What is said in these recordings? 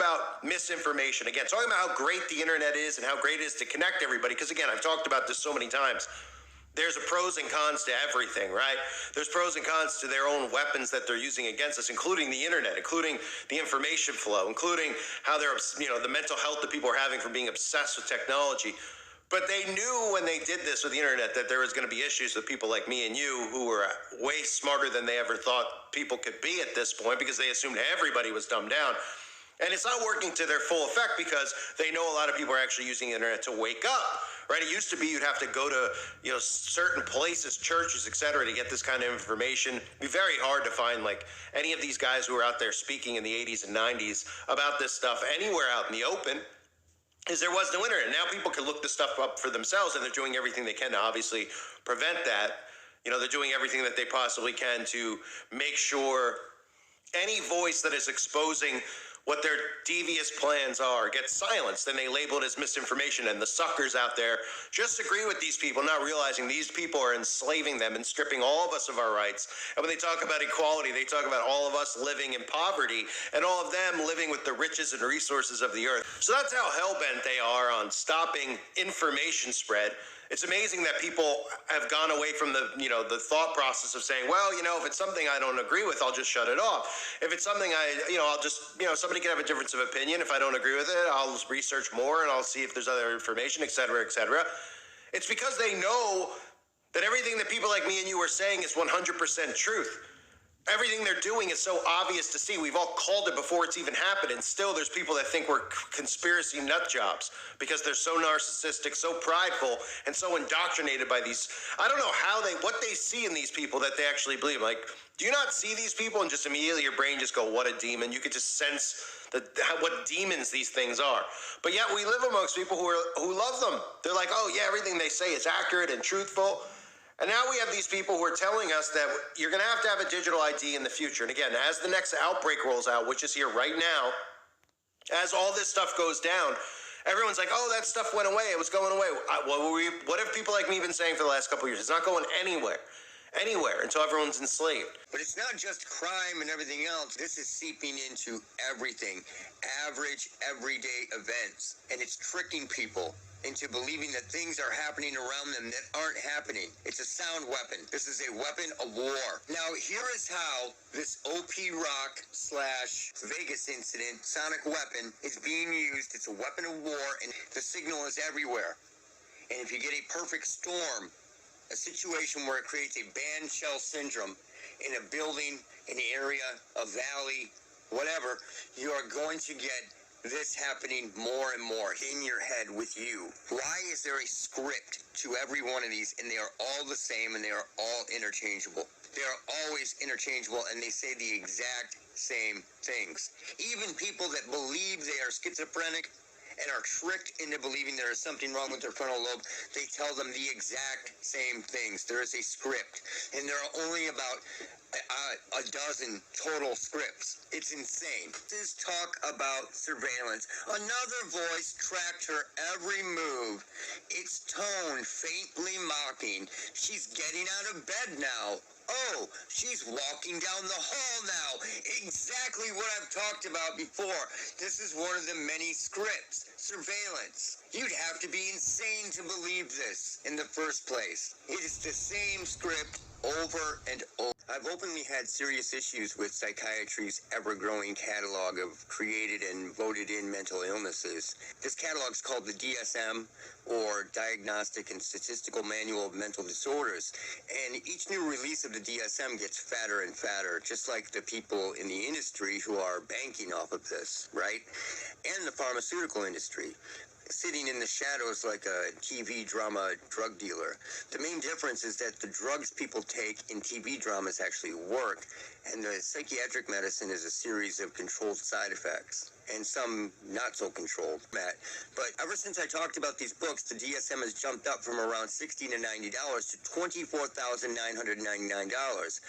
about misinformation. Again, talking about how great the internet is and how great it is to connect everybody. Because again, I've talked about this so many times. There's a pros and cons to everything, right? There's pros and cons to their own weapons that they're using against us, including the internet, including the information flow, including how they're, the mental health that people are having from being obsessed with technology. But they knew when they did this with the internet that there was going to be issues with people like me and you who were way smarter than they ever thought people could be at this point, because they assumed everybody was dumbed down. And it's not working to their full effect because they know a lot of people are actually using the internet to wake up, right? It used to be you'd have to go to, certain places, churches, et cetera, to get this kind of information. It'd be very hard to find like any of these guys who were out there speaking in the 80s and 90s about this stuff anywhere out in the open, is there was no internet. Now people can look this stuff up for themselves, and they're doing everything they can to obviously prevent that. They're doing everything that they possibly can to make sure any voice that is exposing what their devious plans are gets silenced, and they label it as misinformation. And the suckers out there just agree with these people, not realizing these people are enslaving them and stripping all of us of our rights. And when they talk about equality, they talk about all of us living in poverty and all of them living with the riches and resources of the earth. So that's how hell-bent they are on stopping information spread. It's amazing that people have gone away from the thought process of saying, well, if it's something I don't agree with, I'll just shut it off. If it's something I'll just, somebody can have a difference of opinion. If I don't agree with it, I'll research more and I'll see if there's other information, et cetera, et cetera. It's because they know that everything that people like me and you are saying is 100% truth. Everything they're doing is so obvious to see. We've all called it before it's even happened, and still there's people that think we're conspiracy nut jobs because they're so narcissistic, so prideful, and so indoctrinated by these. I don't know what they see in these people that they actually believe. Like, do you not see these people and just immediately your brain just go, what a demon? You could just sense what demons these things are. But yet we live amongst people who love them. They're like, oh yeah, everything they say is accurate and truthful. And now we have these people who are telling us that you're going to have a digital ID in the future. And again, as the next outbreak rolls out, which is here right now, as all this stuff goes down, everyone's like, oh, that stuff went away. It was going away. What have people like me been saying for the last couple of years? It's not going anywhere until everyone's enslaved. But it's not just crime and everything else. This is seeping into everything, average, everyday events. And it's tricking people into believing that things are happening around them that aren't happening. It's a sound weapon. This is a weapon of war. Now, here is how this OP Rock / Vegas incident sonic weapon is being used. It's a weapon of war, and the signal is everywhere. And if you get a perfect storm, a situation where it creates a band shell syndrome in a building, in the area, a valley, whatever, you are going to get this happening more and more in your head with you. Why is there a script to every one of these, and they are all the same, and they are all interchangeable? They are always interchangeable, and they say the exact same things. Even people that believe they are schizophrenic and are tricked into believing there is something wrong with their frontal lobe, they tell them the exact same things. There is a script, and there are only about a dozen total scripts. It's insane. This is talk about surveillance. Another voice tracked her every move, its tone faintly mocking. She's getting out of bed now. Oh, she's walking down the hall now. Exactly what I've talked about before. This is one of the many scripts. Surveillance. You'd have to be insane to believe this in the first place. It is the same script over and over. I've openly had serious issues with psychiatry's ever-growing catalog of created and voted in mental illnesses. This catalog is called the DSM, or Diagnostic and Statistical Manual of Mental Disorders, and each new release of the DSM gets fatter and fatter, just like the people in the industry who are banking off of this, right? And the pharmaceutical industry, sitting in the shadows like a TV drama drug dealer. The main difference is that the drugs people take in TV dramas actually work, and the psychiatric medicine is a series of controlled side effects, and some not so controlled, Matt. But ever since I talked about these books, the DSM has jumped up from around $16 to $90 to $24,999.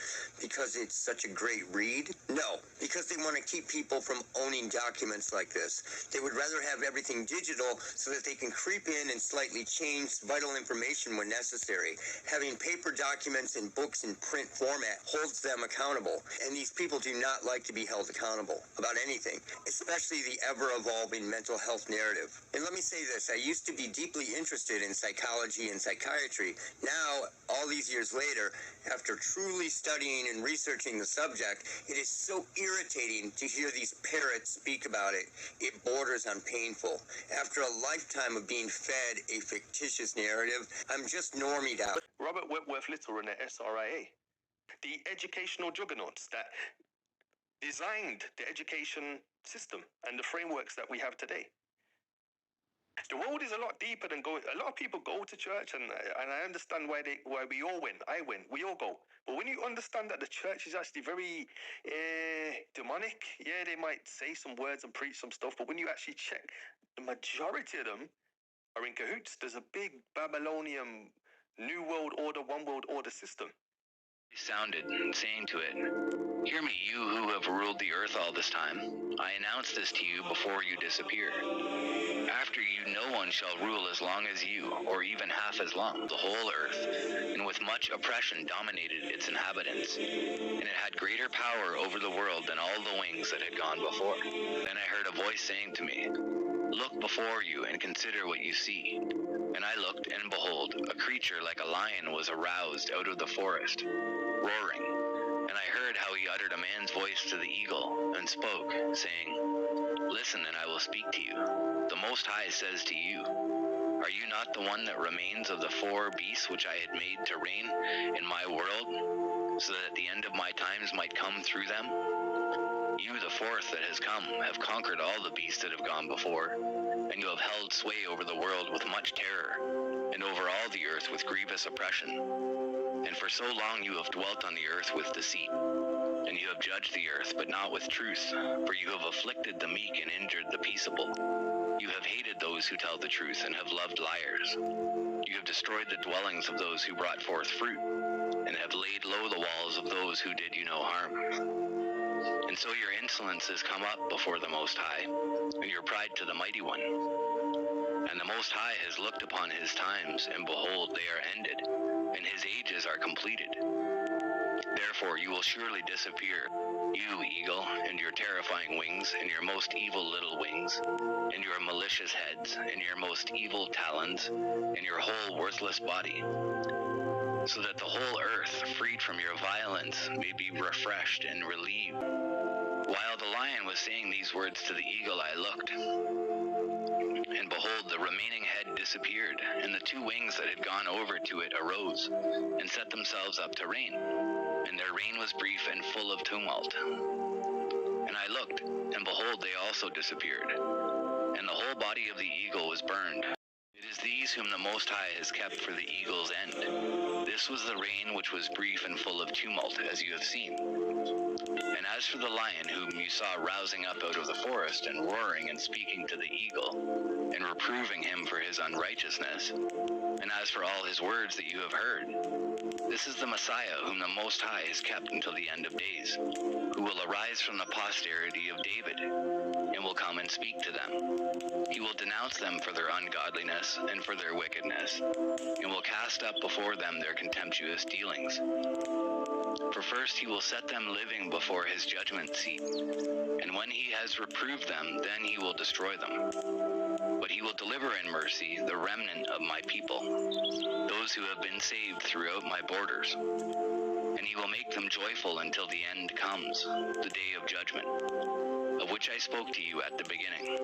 Because it's such a great read? No, because they want to keep people from owning documents like this. They would rather have everything digital so that they can creep in and slightly change vital information when necessary. Having paper documents and books in print format holds them accountable. And these people do not like to be held accountable about anything, especially the ever-evolving mental health narrative. And let me say this, I used to be deeply interested in psychology and psychiatry. Now, all these years later, after truly studying and researching the subject, it is so irritating to hear these parrots speak about it. It borders on painful. After a lifetime of being fed a fictitious narrative, I'm just normied out. Robert Wentworth Little and the SRIA, the educational juggernauts that designed the education system and the frameworks that we have today. The road is a lot deeper than going. A lot of people go to church, and I understand why we all win. I win. We all go. But when you understand that the church is actually very demonic, yeah, they might say some words and preach some stuff. But when you actually check, the majority of them are in cahoots. There's a big Babylonian New World Order, One World Order system. He sounded, saying to it, "Hear me, you who have ruled the earth all this time. I announce this to you before you disappear. After you, no one shall rule as long as you, or even half as long, the whole earth, and with much oppression dominated its inhabitants. And it had greater power over the world than all the wings that had gone before. Then I heard a voice saying to me, 'Look before you and consider what you see.' And I looked, and behold, a creature like a lion was aroused out of the forest, roaring. And I heard how he uttered a man's voice to the eagle, and spoke, saying, 'Listen, and I will speak to you. The Most High says to you, Are you not the one that remains of the four beasts which I had made to reign in my world, so that the end of my times might come through them? You, the fourth that has come, have conquered all the beasts that have gone before, and you have held sway over the world with much terror, and over all the earth with grievous oppression. And for so long you have dwelt on the earth with deceit, and you have judged the earth, but not with truth, for you have afflicted the meek and injured the peaceable. You have hated those who tell the truth, and have loved liars. You have destroyed the dwellings of those who brought forth fruit, and have laid low the walls of those who did you no harm. And so your insolence has come up before the Most High, and your pride to the Mighty One. And the Most High has looked upon his times, and behold, they are ended, and his ages are completed. Therefore you will surely disappear, you eagle, and your terrifying wings, and your most evil little wings, and your malicious heads, and your most evil talons, and your whole worthless body, so that the whole earth, freed from your violence, may be refreshed and relieved." While the lion was saying these words to the eagle, I looked, and behold, the remaining head disappeared, and the two wings that had gone over to it arose, and set themselves up to reign. And their reign was brief and full of tumult. And I looked, and behold, they also disappeared, and the whole body of the eagle was burned. It is these whom the Most High has kept for the eagle's end. This was the reign which was brief and full of tumult, as you have seen. And as for the lion whom you saw rousing up out of the forest, and roaring and speaking to the eagle, and reproving him for his unrighteousness, and as for all his words that you have heard, this is the Messiah whom the Most High has kept until the end of days, who will arise from the posterity of David, and will come and speak to them. He will denounce them for their ungodliness and for their wickedness, and will cast up before them their contemptuous dealings. For first he will set them living before his judgment seat, and when he has reproved them, then he will destroy them. But he will deliver in mercy the remnant of my people, those who have been saved throughout my borders. And he will make them joyful until the end comes, the day of judgment, of which I spoke to you at the beginning.